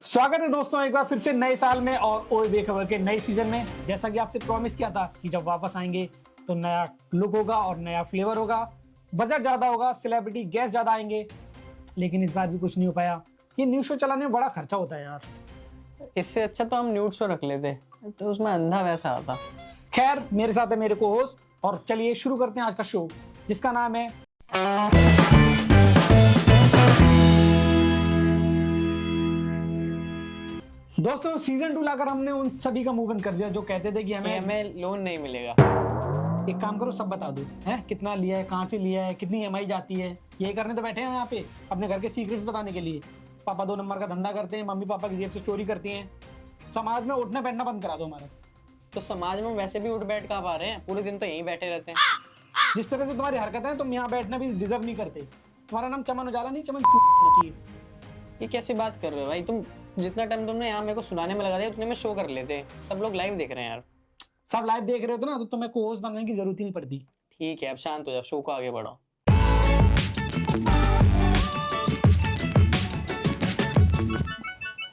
स्वागत है दोस्तों एक बार फिर से नए साल में और ओए बेखबर के नए सीजन में। जैसा कि आपसे प्रॉमिस किया था कि जब वापस आएंगे तो नया लुक होगा और नया फ्लेवर होगा, बजट ज्यादा होगा, सेलिब्रिटी गेस्ट ज्यादा आएंगे। लेकिन इस बार भी कुछ नहीं हो पाया। ये न्यूज शो चलाने में बड़ा खर्चा होता है यार। इससे अच्छा तो हम न्यूड शो रख लेते तो उसमें अंधा वैसा आता। खैर, मेरे साथ है मेरे को होस्ट, और चलिए शुरू करते हैं आज का शो, जिसका नाम है दोस्तों सीजन 2 लाकर हमने उन सभी का मुंह बंद कर दिया जो कहते थे कि हमें लोन नहीं मिलेगा। एक काम करो, सब बता दो हैं, कितना लिया है, कहाँ से लिया है, कितनी ईएमआई जाती है। यही करने तो बैठे हैं यहाँ पे, अपने घर के सीक्रेट्स बताने के लिए। पापा 2 नंबर का धंधा करते हैं, मम्मी पापा की जेब से चोरी करती हैं। समाज में उठना बैठना बंद करा दो हमारा। तो समाज में वैसे भी उठ बैठ कहाँ पा रहे हैं, पूरे दिन तो यहीं बैठे रहते हैं। जिस तरह से तुम्हारी हरकत है, तुम यहाँ बैठना भी डिजर्व नहीं करते। तुम्हारा नाम चमन उजाला नहीं, चमन होना चाहिए। ये कैसी बात कर रहे हो भाई तुम? जितना टाइम तुमने यहाँ मेरे को सुनाने में लगा दिया उतने में शो कर लेते। सब लोग लाइव देख रहे हैं यार। सब लाइव देख रहे हो तो ना, तो तुम्हें को होस्ट बनने की जरूरत ही नहीं पड़ती। ठीक है, अब शांत हो जाओ, शो को आगे बढ़ाओ।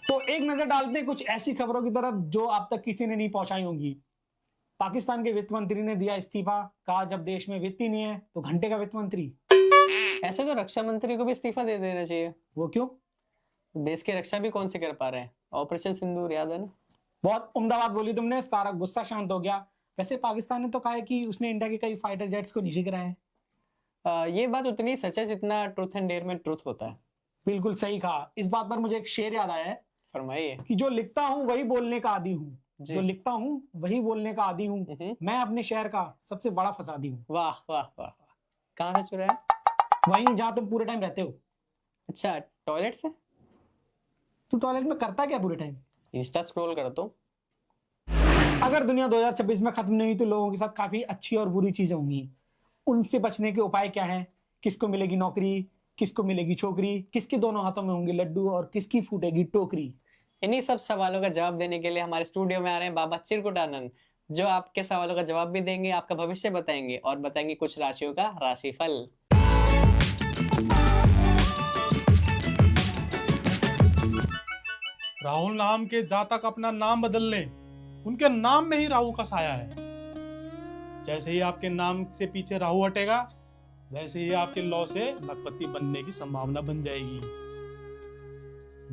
तो एक नजर डालते हैं कुछ ऐसी खबरों की तरफ जो आप तक किसी ने नहीं पहुंचाई होंगी। पाकिस्तान के वित्त मंत्री ने दिया इस्तीफा, कहा जब देश में वित्त ही नहीं है तो घंटे का वित्त मंत्री। ऐसे तो रक्षा मंत्री को भी इस्तीफा दे देना चाहिए। वो क्यों? देश की रक्षा भी कौन से कर पा रहे हैं? ऑपरेशन सिंदूर याद है ना? बहुत उम्दा बात बोली तुमने, सारा गुस्सा शांत हो गया। वैसे पाकिस्तान ने तो कहा है कि उसने इंडिया के कई फाइटर जेट्स को नीचे गिराया है। ये बात उतनी सच है जितना ट्रूथ एंड डेयर में ट्रूथ होता है। बिल्कुल सही कहा। इस बात पर मुझे एक शेर याद आया है फरमाइए। कि जो लिखता हूँ वही बोलने का आदी हूँ, जो लिखता हूँ वही बोलने का आदी हूँ, मैं अपने शहर का सबसे बड़ा फसादी हूँ। वाह वाह वाह वाह। कहाँ से चुराया? वहीं जहाँ तुम पूरे टाइम रहते हो। अच्छा, टॉयलेट से? तू टॉयलेट में करता क्या पूरे टाइम? इंस्टा स्क्रॉल कर तो। अगर दुनिया 2026 में खत्म नहीं हुई तो लोगों के साथ काफी अच्छी और बुरी चीजें होंगी। उनसे बचने के उपाय क्या हैं? किसको मिलेगी नौकरी, किसको मिलेगी छोकरी, किसके दोनों हाथों में होंगे लड्डू और किसकी फूटेगी टोकरी। इन्हीं सब सवालों का जवाब देने के लिए हमारे स्टूडियो में आ रहे हैं बाबा चिरकुट आनंद, जो आपके सवालों का जवाब भी देंगे, आपका भविष्य बताएंगे और बताएंगे कुछ राशियों का राशिफल। राहुल नाम के जातक अपना नाम बदल लें, उनके नाम में ही राहु का साया है। जैसे ही आपके नाम से पीछे राहु हटेगा, वैसे ही आपके लॉ से लखपति बनने की संभावना बन जाएगी।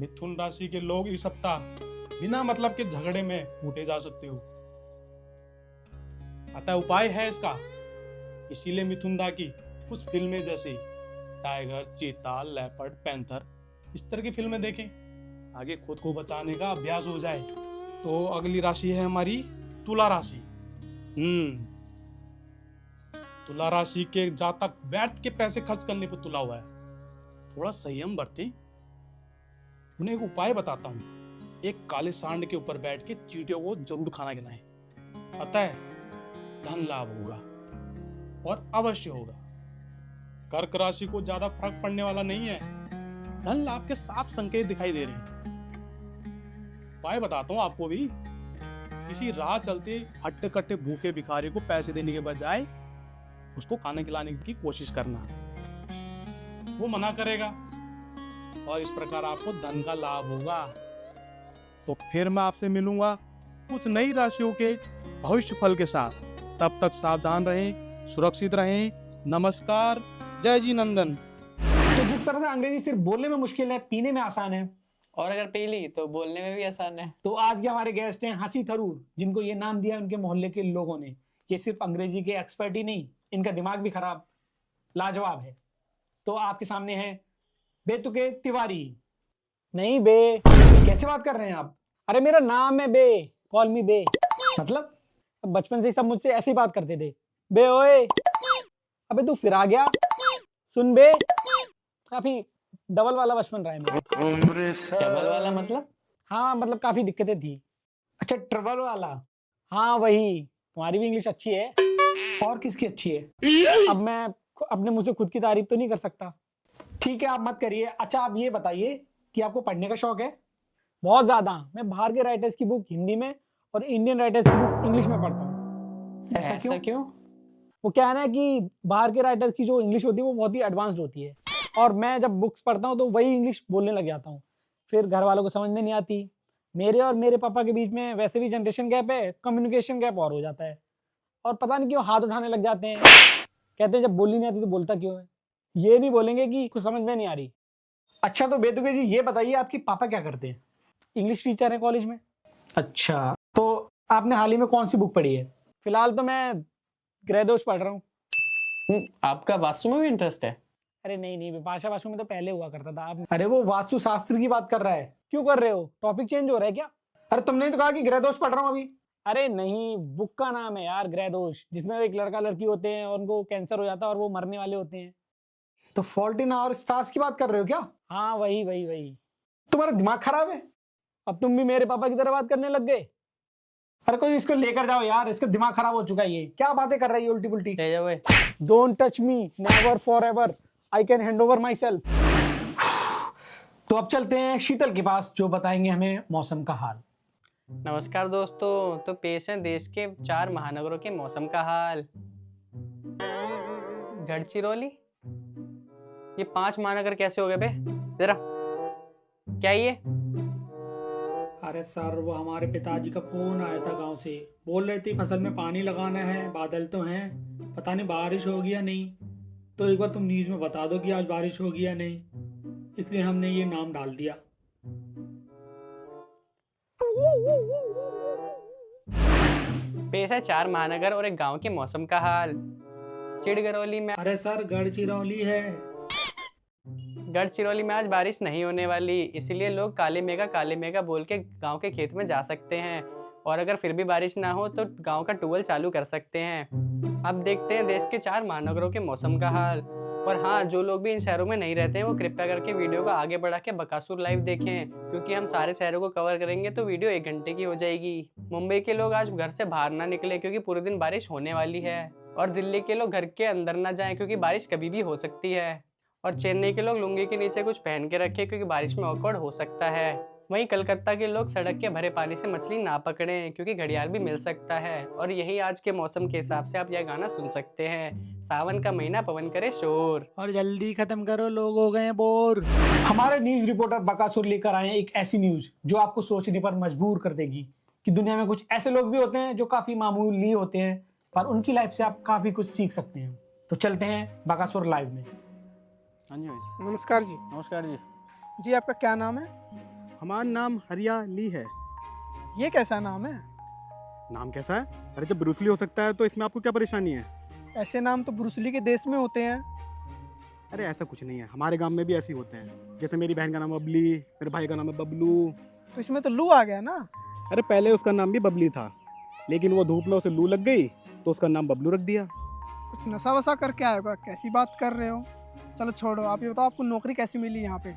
मिथुन राशि के लोग इस सप्ताह बिना मतलब के झगड़े में फूटे जा सकते हो, अतः उपाय है इसका। इसीलिए मिथुन दा की कुछ फिल्में जैसे टाइगर, चीता, लेपर्ड, पैंथर इस तरह की फिल्में देखें, आगे खुद को बचाने का अभ्यास हो जाए। तो अगली राशि है हमारी तुला राशि। तुला राशि के जातक व्यर्थ के पैसे खर्च करने पर तुला हुआ है, थोड़ा संयम बरतें। उन्हें एक उपाय बताता हूं। एक काले सांड के ऊपर बैठ के चींटियों को जरूर खाना खिलाएं, अतः धन लाभ होगा और अवश्य होगा। कर्क राशि को ज्यादा फर्क पड़ने वाला नहीं है, धन लाभ के साफ संकेत दिखाई दे रहे हैं। उपाय बताता हूं आपको भी। किसी राह चलते हट्टे कट्टे भूखे भिखारी को पैसे देने के बजाय उसको खाना खिलाने की कोशिश करना, वो मना करेगा और इस प्रकार आपको धन का लाभ होगा। तो फिर मैं आपसे मिलूंगा कुछ नई राशियों के भविष्य फल के साथ। तब तक सावधान रहें, सुरक्षित रहें। नमस्कार, जय जी नंदन। तो जिस तरह से अंग्रेजी सिर्फ बोलने में मुश्किल है, पीने में आसान है, और अगर पी ली तो बोलने में भी आसान है। तो आज के हमारे गेस्ट हैं हंसी थरूर, जिनको ये नाम दिया उनके मोहल्ले के लोगों ने। ये सिर्फ अंग्रेजी के एक्सपर्ट ही नहीं, इनका दिमाग भी खराब लाजवाब है। तो आपके सामने है बेतुके तिवारी। नहीं बे, कैसे बात कर रहे हैं आप? अरे मेरा नाम है बे, कॉल मी बे। मतलब बचपन से ही सब मुझसे ऐसे ही बात करते थे, बे ओए। अबे तू फिर आ गया, सुन बे। काफी डबल वाला बचपन रहा है मेरा। डबल वाला मतलब? हाँ मतलब काफी दिक्कतें थी। अच्छा, ट्रबल वाला, हाँ वही। तुम्हारी भी इंग्लिश अच्छी है, और किसकी अच्छी है? अब मैं अपने मुंह से खुद की तारीफ तो नहीं कर सकता। ठीक है, आप मत करिए। अच्छा आप ये बताइए कि आपको पढ़ने का शौक है? बहुत ज्यादा। मैं बाहर के राइटर्स की बुक हिंदी में और इंडियन राइटर्स की बुक इंग्लिश में पढ़ता हूँ। ऐसा क्यों? वो क्या है ना कि बाहर के राइटर्स की जो इंग्लिश होती है वो बहुत ही एडवांस्ड होती है, और मैं जब बुक्स पढ़ता हूँ तो वही इंग्लिश बोलने लग जाता हूँ। फिर घर वालों को समझ में नहीं आती। मेरे और मेरे पापा के बीच में वैसे भी जनरेशन गैप है, कम्युनिकेशन गैप और हो जाता है, और पता नहीं क्यों हाथ उठाने लग जाते हैं। कहते हैं जब बोली नहीं आती तो बोलता क्यों है। ये नहीं बोलेंगे कि कुछ समझ में नहीं आ रही। अच्छा तो बेतुके जी ये बताइए आपके पापा क्या करते हैं? इंग्लिश टीचर हैं कॉलेज में। अच्छा तो आपने हाल ही में कौन सी बुक पढ़ी है? फिलहाल तो मैं ग्रहदोष पढ़ रहा हूँ। आपका वास्तु में भी इंटरेस्ट है? अरे नहीं नहीं, विपाशा वास्तु में तो पहले हुआ करता था। आप अरे वो वास्तु शास्त्र की बात कर रहा है। क्यों कर रहे हो? टॉपिक चेंज हो रहा है क्या? अरे तुमने तो कहा कि ग्रहदोष पढ़ रहा हूँ अभी। अरे नहीं, बुक का नाम है यार ग्रहदोष, जिसमें एक लड़का लड़की होते हैं और उनको कैंसर हो जाता है और वो मरने वाले होते हैं। तो फॉल्ट इन आवर स्टार्स की बात कर रहे हो क्या? हाँ वही वही वही। तुम्हारा दिमाग खराब है? अब तुम भी मेरे पापा की तरह बात करने लग गए। अरे कोई इसको लेकर जाओ यार, इसका दिमाग खराब हो चुका है। ये क्या बातें कर रही है उल्टी पुल्टी। ले जाओ। Don't touch me, never for ever, I can hand over my self. तो अब चलते हैं शीतल के पास जो बताएंगे हमें मौसम का हाल। नमस्कार दोस्तों, तो पेश है देश के 4 महानगरों के मौसम का हाल। गढ़चिरौली, ये 5 महानगर कैसे हो गए बे? जरा क्या ये? अरे सर वो हमारे पिताजी का फोन आया था गांव से, बोल रहे थे फसल में पानी लगाना है, बादल तो हैं, पता नहीं बारिश होगी या नहीं। तो एक बार तुम न्यूज में बता दो कि आज बारिश होगी या नहीं, इसलिए हमने ये नाम डाल दिया। पेश है 4 महानगर और एक गांव के मौसम का हाल। चिड़गरौली में अरे सर गढ़चिरौली है। गढ़चिरौली में आज बारिश नहीं होने वाली, इसीलिए लोग काले मेघा बोल के गांव के खेत में जा सकते हैं, और अगर फिर भी बारिश ना हो तो गांव का ट्यूबवेल चालू कर सकते हैं। अब देखते हैं देश के 4 महानगरों के मौसम का हाल। और हाँ, जो लोग भी इन शहरों में नहीं रहते हैं वो कृपया करके वीडियो को आगे बढ़ा के बकासुर लाइव देखें, क्योंकि हम सारे शहरों को कवर करेंगे तो वीडियो 1 घंटे की हो जाएगी। मुंबई के लोग आज घर से बाहर ना निकले क्योंकि पूरे दिन बारिश होने वाली है, और दिल्ली के लोग घर के अंदर ना जाएं क्योंकि बारिश कभी भी हो सकती है, और चेन्नई के लोग लुंगी के नीचे कुछ पहन के रखें क्योंकि बारिश में ऑकवर्ड हो सकता है। वहीं कलकत्ता के लोग सड़क के भरे पानी से मछली ना पकड़ें क्योंकि घड़ियाल भी मिल सकता है। और यही आज के मौसम के हिसाब से आप यह गाना सुन सकते हैं। सावन का महीना पवन करे शोर, और जल्दी खत्म करो, लोग हो गए बोर। हमारे न्यूज रिपोर्टर बकासुर लेकर आए हैं एक ऐसी न्यूज जो आपको सोचने पर मजबूर कर देगी कि दुनिया में कुछ ऐसे लोग भी होते हैं जो काफी मामूली होते हैं, पर उनकी लाइफ से आप काफी कुछ सीख सकते हैं। तो चलते हैं बकासुर लाइव में। हाँ जी भाई। नमस्कार जी। नमस्कार जी। जी आपका क्या नाम है? हमारा नाम हरियाली है। ये कैसा नाम है? नाम कैसा है? अरे जब ब्रूसली हो सकता है तो इसमें आपको क्या परेशानी है? ऐसे नाम तो ब्रूसली के देश में होते हैं। अरे ऐसा कुछ नहीं है, हमारे गांव में भी ऐसे ही होते हैं। जैसे मेरी बहन का नाम बबली, मेरे भाई का नाम है बबलू। तो इसमें तो लू आ गया ना। अरे पहले उसका नाम भी बबली था, लेकिन वो धूप में उसे लू लग गई तो उसका नाम बबलू रख दिया। कुछ नशा वसा करके आए होगा, कैसी बात कर रहे हो। चलो छोड़ो, आप ये बताओ आपको नौकरी कैसी मिली यहाँ पे?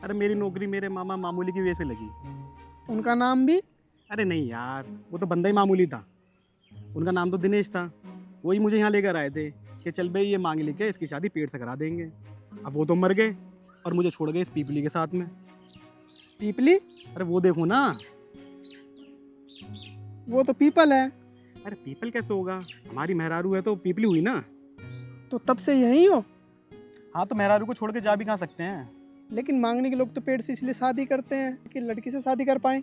अरे मेरी नौकरी मेरे मामा मामूली की वजह से लगी। उनका नाम भी? अरे नहीं यार, वो तो बंदा ही मामूली था। उनका नाम तो दिनेश था। वही मुझे यहाँ लेकर आए थे कि चल भाई ये मांग लेके इसकी शादी पेट से करा देंगे। अब वो तो मर गए और मुझे छोड़ गए इस पीपली के साथ में। पीपली? अरे वो देखो ना। वो तो पीपल है। अरे पीपल कैसे होगा? हमारी मेहरारू है तो पीपली हुई ना। तो तब से यही हो? हाँ तो मेहरारू को छोड़ के जा भी कहाँ सकते हैं। लेकिन मांगने के लोग तो पेट से इसलिए शादी करते हैं कि लड़की से शादी कर पाए।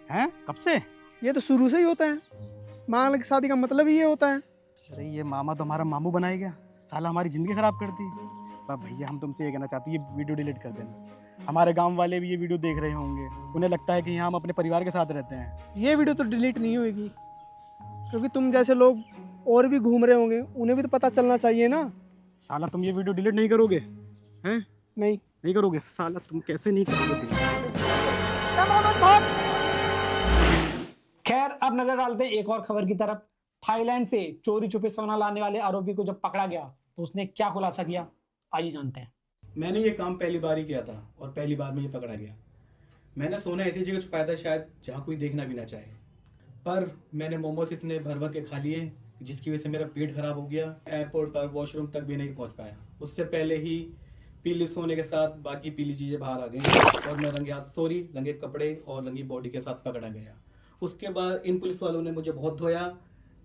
हैं? कब से? ये तो शुरू से ही होता है। मांगने की शादी का मतलब ही ये होता है। अरे ये मामा तो हमारा मामू बनाई गया, साला हमारी ज़िंदगी ख़राब कर दी। पर भैया हम तुमसे ये कहना चाहते हैं, ये वीडियो डिलीट कर देना। हमारे गांव वाले भी ये वीडियो देख रहे होंगे, उन्हें लगता है कि यहाँ हम अपने परिवार के साथ रहते हैं। ये वीडियो तो डिलीट नहीं होगी, क्योंकि तुम जैसे लोग और भी घूम रहे होंगे, उन्हें भी तो पता चलना चाहिए ना। साला तुम ये वीडियो डिलीट नहीं करोगे? हैं? नहीं करोगे? साला तुम कैसे नहीं करोगे? खैर अब नजर डालते हैं एक और खबर की तरफ। थाईलैंड से चोरी छुपे सोना लाने वाले आरोपी को जब पकड़ा गया तो उसने क्या खुलासा किया, आइए जानते हैं। मैंने ये काम पहली बार ही किया था और पहली बार में ये पकड़ा गया। मैंने सोना ऐसी जगह छुपाया था शायद जहाँ कोई देखना भी ना चाहे, पर मैंने मोमोज इतने भर भर के खा लिए जिसकी वजह से मेरा पेट खराब हो गया। एयरपोर्ट पर वॉशरूम तक भी नहीं पहुँच पाया। उससे पहले ही पीली सोने के साथ बाकी पीली चीज़ें बाहर आ गई और मैं रंगे हाथ सॉरी रंगे कपड़े और रंगी बॉडी के साथ पकड़ा गया। उसके बाद इन पुलिस वालों ने मुझे बहुत धोया,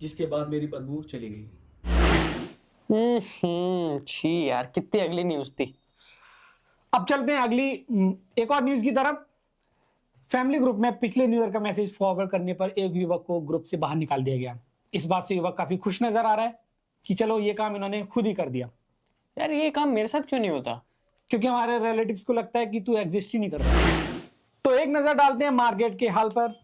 जिसके बाद मेरी बदबू चली गई। छी यार, कितनी अगली न्यूज़ थी। अब चलते हैं अगली एक और न्यूज की तरफ। फैमिली ग्रुप में पिछले न्यू ईयर का मैसेज फॉरवर्ड करने पर एक युवक को ग्रुप से बाहर निकाल दिया गया। इस बात से युवक काफी खुश नजर आ रहा है कि चलो ये काम इन्होंने खुद ही कर दिया, यार ये काम मेरे साथ क्यों नहीं होता? क्योंकि हमारे रिलेटिव्स को लगता है कि तू एग्जिस्ट ही नहीं कर रहा। तो एक नजर डालते हैं मार्केट के हाल पर।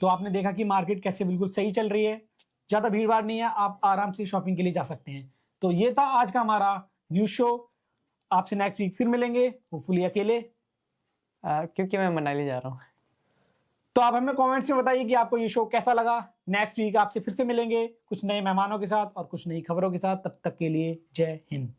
तो आपने देखा कि मार्केट कैसे बिल्कुल सही चल रही है, ज्यादा भीड़ भाड़ नहीं है, आप आराम से शॉपिंग के लिए जा सकते हैं। तो ये था आज का हमारा न्यूज शो। आपसे नेक्स्ट वीक फिर मिलेंगे, होपफुली अकेले। क्योंकि मैं मनाली जा रहा हूँ। तो आप हमें कमेंट्स में बताइए कि आपको ये शो कैसा लगा। नेक्स्ट वीक आपसे फिर से मिलेंगे कुछ नए मेहमानों के साथ और कुछ नई खबरों के साथ। तब तक के लिए जय हिंद।